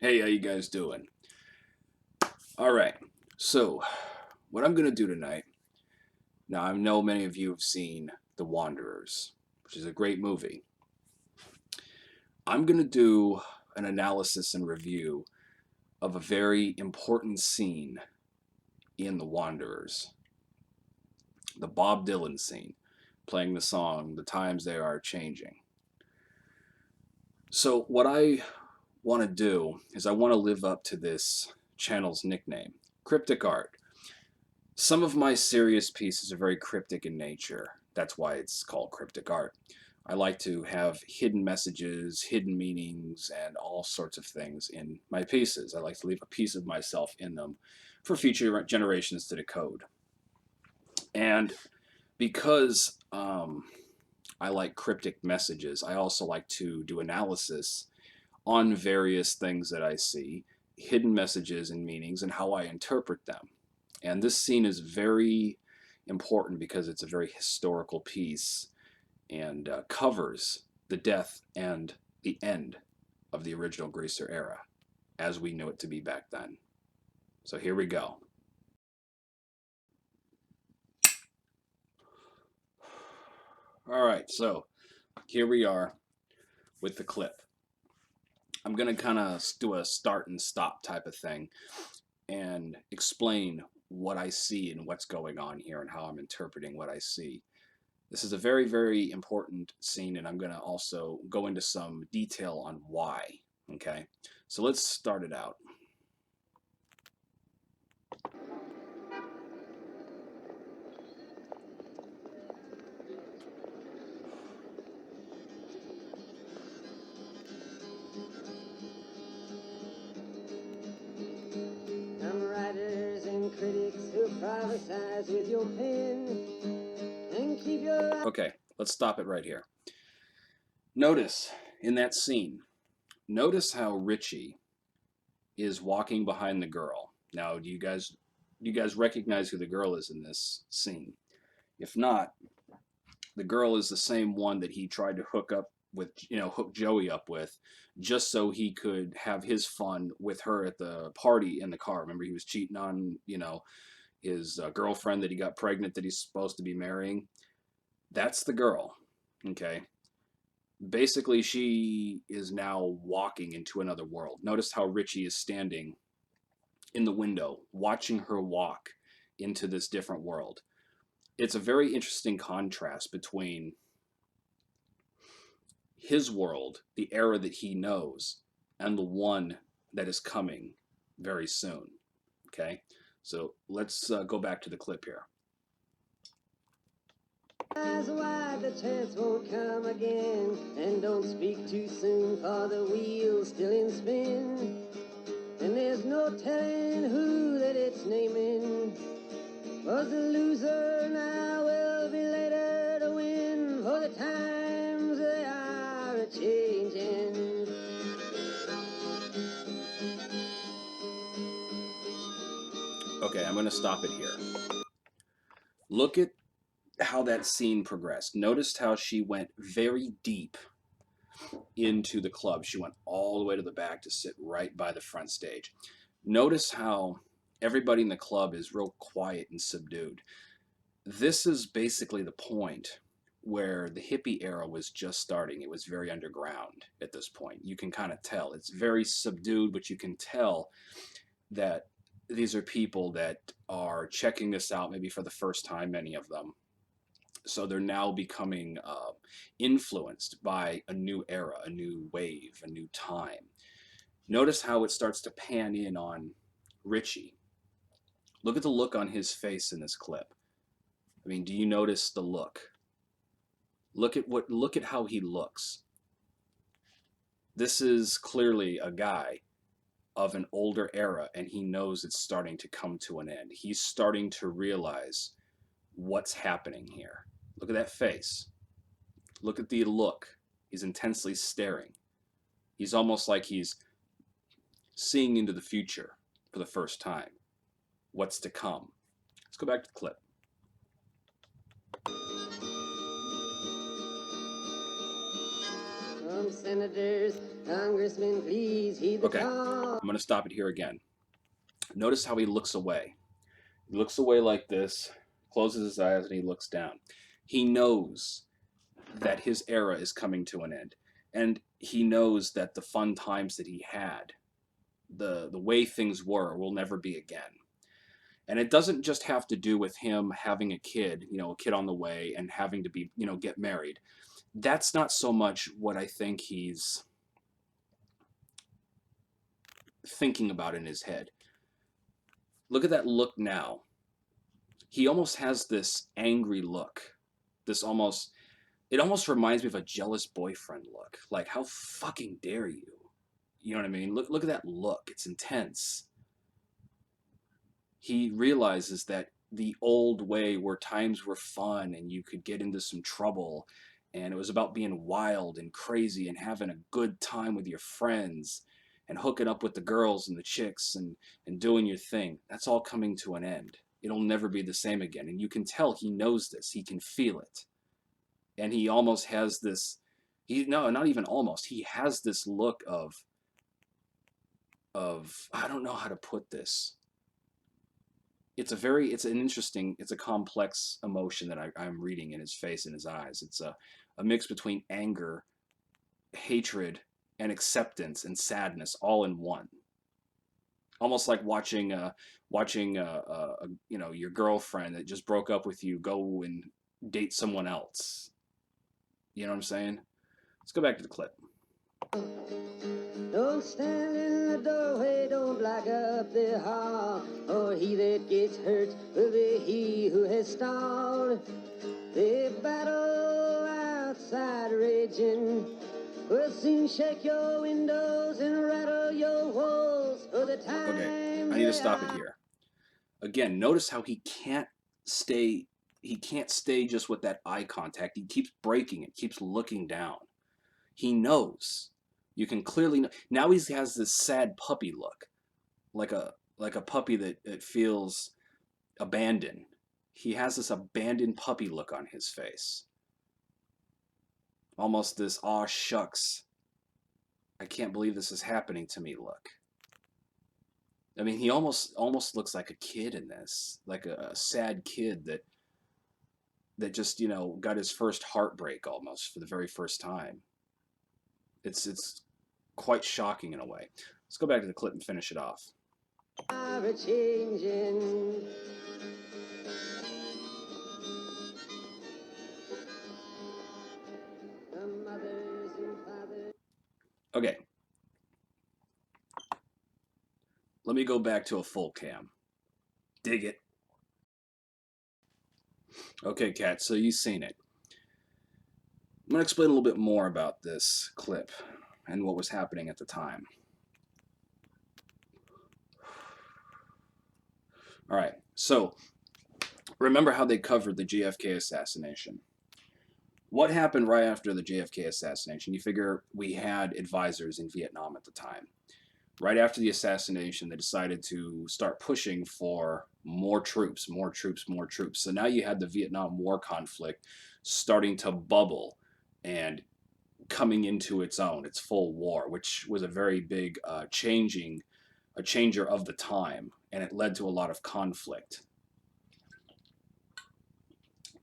Hey, how you guys doing? All right. So, what I'm gonna do tonight. Now, I know many of you have seen The Wanderers, which is a great movie. I'm gonna do an analysis and review of a very important scene in The Wanderers, the Bob Dylan scene, playing the song "The Times They Are Changing." So, what I want to do is I want to live up to this channel's nickname, Cryptic Art. Some of my serious pieces are very cryptic in nature. That's why it's called cryptic art. I like to have hidden messages, hidden meanings, and all sorts of things in my pieces. I like to leave a piece of myself in them for future generations to decode. And because I like cryptic messages, I also like to do analysis on various things that I see, hidden messages and meanings, and how I interpret them. And this scene is very important because it's a very historical piece and covers the death and the end of the original Greaser era as we knew it to be back then. So here we go. All right, so here we are with the clip. I'm going to kind of do a start and stop type of thing and explain what I see and what's going on here and how I'm interpreting what I see. This is a very, very important scene, and I'm going to also go into some detail on why. Okay, so let's start it out. Some writers and critics who prophesize with your pen and keep your Okay, let's stop it right here. Notice in that scene, notice how Richie is walking behind the girl. Now, do you guys recognize who the girl is in this scene? If not, the girl is the same one that he tried to hook up with, hook Joey up with, just so he could have his fun with her at the party in the car. Remember, he was cheating on, his girlfriend that he got pregnant that he's supposed to be marrying. That's the girl. Okay. Basically, she is now walking into another world. Notice how Richie is standing in the window, watching her walk into this different world. It's a very interesting contrast between his world, the era that he knows, and the one that is coming very soon. Okay, so let's go back to the clip here. eyes wide, the chance won't come again. And don't speak too soon, for the wheel's still in spin. And there's no telling who that it's naming. Was the loser now will be later to win, for the times they are a-changing. Okay, I'm going to stop it here. Look at how that scene progressed. Noticed how she went very deep into the club. She went all the way to the back to sit right by the front stage. Notice how everybody in the club is real quiet and subdued. This is basically the point where the hippie era was just starting. It was very underground at this point. You can kind of tell. It's very subdued, but you can tell that these are people that are checking this out maybe for the first time, many of them. So they're now becoming influenced by a new era, a new wave, a new time. Notice how it starts to pan in on Richie. Look at the look on his face in this clip. I mean, do you notice the look? Look at how he looks. This is clearly a guy of an older era, and he knows it's starting to come to an end. He's starting to realize what's happening here. Look at that face. Look at the look. He's intensely staring. He's almost like he's seeing into the future for the first time. What's to come? Let's go back to the clip. from senators, congressmen, please heed the Okay, call. I'm going to stop it here again. Notice how he looks away. He looks away like this, closes his eyes, and he looks down. He knows that his era is coming to an end. And he knows that the fun times that he had, the way things were, will never be again. And it doesn't just have to do with him having a kid, a kid on the way, and having to be, get married. That's not so much what I think he's thinking about in his head. Look at that look now. He almost has this angry look. It almost reminds me of a jealous boyfriend look. Like, how fucking dare you? You know what I mean? Look at that look. It's intense. He realizes that the old way where times were fun and you could get into some trouble and it was about being wild and crazy and having a good time with your friends and hooking up with the girls and the chicks and doing your thing. That's all coming to an end. It'll never be the same again. And you can tell he knows this. He can feel it. And he almost has this, not even almost, he has this look of, I don't know how to put this. It's a complex emotion that I'm reading in his face and his eyes. It's a mix between anger, hatred, and acceptance and sadness all in one. Almost like watching your girlfriend that just broke up with you go and date someone else. You know what I'm saying? Let's go back to the clip. Don't stand in the doorway, don't block up the hall, or he that gets hurt will be he who has stalled. The battle outside raging will soon shake your windows and rattle your walls for the time. Okay, I need to stop it here. Again, notice how he can't stay just with that eye contact. He keeps breaking it, keeps looking down. He knows. You can clearly know. Now he has this sad puppy look, like a puppy that feels abandoned. He has this abandoned puppy look on his face. Almost this aw shucks, I can't believe this is happening to me look. I mean, he almost looks like a kid in this, like a sad kid that just got his first heartbreak almost for the very first time. It's quite shocking in a way. Let's go back to the clip and finish it off. Okay. Let me go back to a full cam. Dig it. Okay, Kat, so you've seen it. I'm going to explain a little bit more about this clip and what was happening at the time. All right, so remember how they covered the JFK assassination. What happened right after the JFK assassination? You figure we had advisors in Vietnam at the time. Right after the assassination, they decided to start pushing for more troops, more troops, more troops. So now you had the Vietnam War conflict starting to bubble and coming into its own, its full war, which was a very big changer of the time, and it led to a lot of conflict.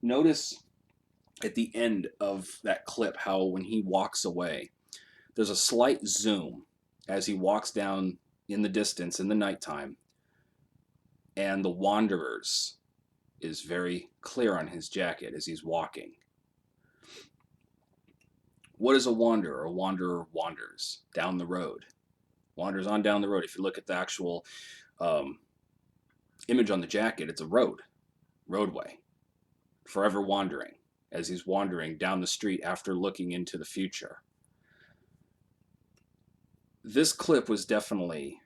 Notice at the end of that clip how when he walks away, there's a slight zoom as he walks down in the distance in the nighttime, and the Wanderers is very clear on his jacket as he's walking. What is a wanderer? A wanderer wanders down the road. Wanders on down the road. If you look at the actual image on the jacket, it's a roadway. Forever wandering, as he's wandering down the street after looking into the future. This clip was definitely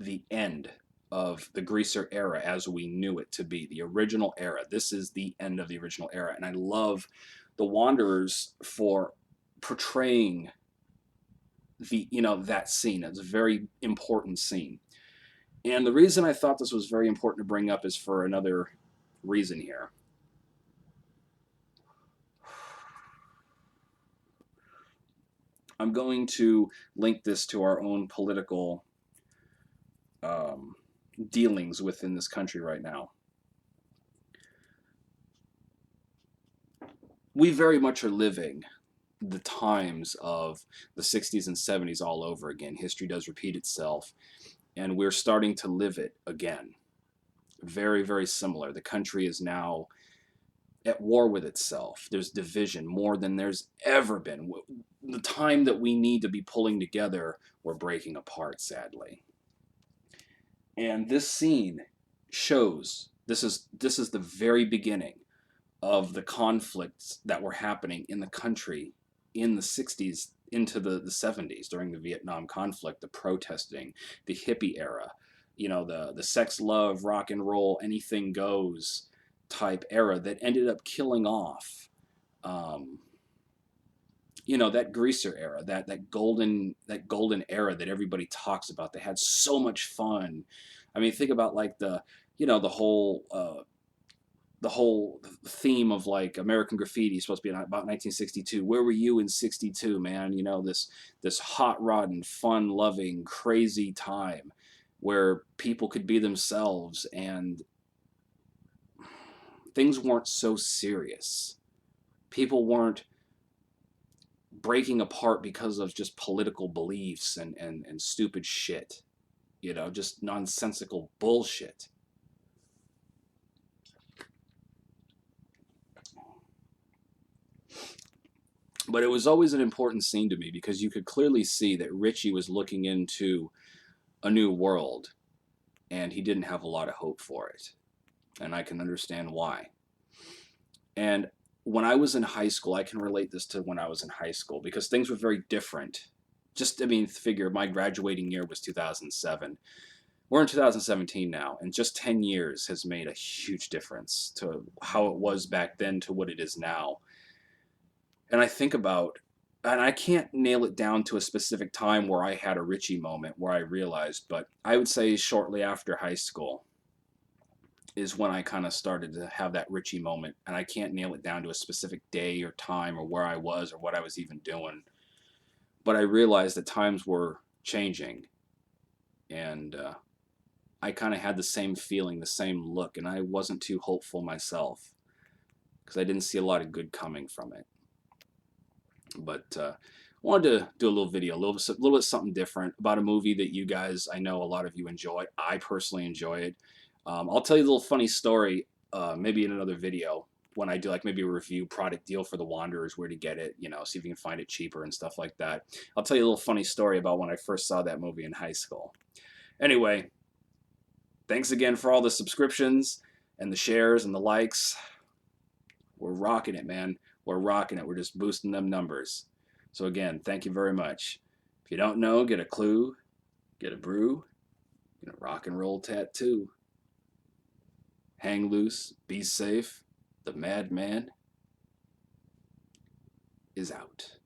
the end of the greaser era as we knew it to be, the original era. This is the end of the original era, and I love the Wanderers for portraying that scene. It's a very important scene. And the reason I thought this was very important to bring up is for another reason here. I'm going to link this to our own political dealings within this country right now. We very much are living the times of the 60s and 70s all over again. History does repeat itself, and we're starting to live it again. Very, very similar. The country is now at war with itself. There's division more than there's ever been. The time that we need to be pulling together, we're breaking apart, sadly. And this scene shows this is the very beginning of the conflicts that were happening in the country in the 60s into the 70s during the Vietnam conflict, the protesting, the hippie era, the sex, love, rock and roll, anything goes type era that ended up killing off that greaser era, that golden era that everybody talks about. They had so much fun. I mean, think about like the whole theme of like American Graffiti is supposed to be about 1962. Where were you in 62, man? This hot rod and fun loving crazy time where people could be themselves and things weren't so serious. People weren't breaking apart because of just political beliefs and stupid shit. Just nonsensical bullshit. But it was always an important scene to me because you could clearly see that Richie was looking into a new world and he didn't have a lot of hope for it. And I can understand why. And when I was in high school, I can relate this to when I was in high school because things were very different. Figure my graduating year was 2007. We're in 2017 now, and just 10 years has made a huge difference to how it was back then to what it is now. And I think about, and I can't nail it down to a specific time where I had a Richie moment where I realized, but I would say shortly after high school is when I kind of started to have that Richie moment. And I can't nail it down to a specific day or time or where I was or what I was even doing. But I realized that times were changing. And I kind of had the same feeling, the same look. And I wasn't too hopeful myself because I didn't see a lot of good coming from it. But I wanted to do a little video, a little bit something different about a movie that you guys, I know a lot of you enjoy. I personally enjoy it. I'll tell you a little funny story, maybe in another video when I do like maybe a review product deal for The Wanderers, where to get it, see if you can find it cheaper and stuff like that. I'll tell you a little funny story about when I first saw that movie in high school. Anyway, thanks again for all the subscriptions and the shares and the likes. We're rocking it, man. We're rocking it. We're just boosting them numbers. So again, thank you very much. If you don't know, get a clue, get a brew, get a rock and roll tattoo. Hang loose, be safe. The madman is out.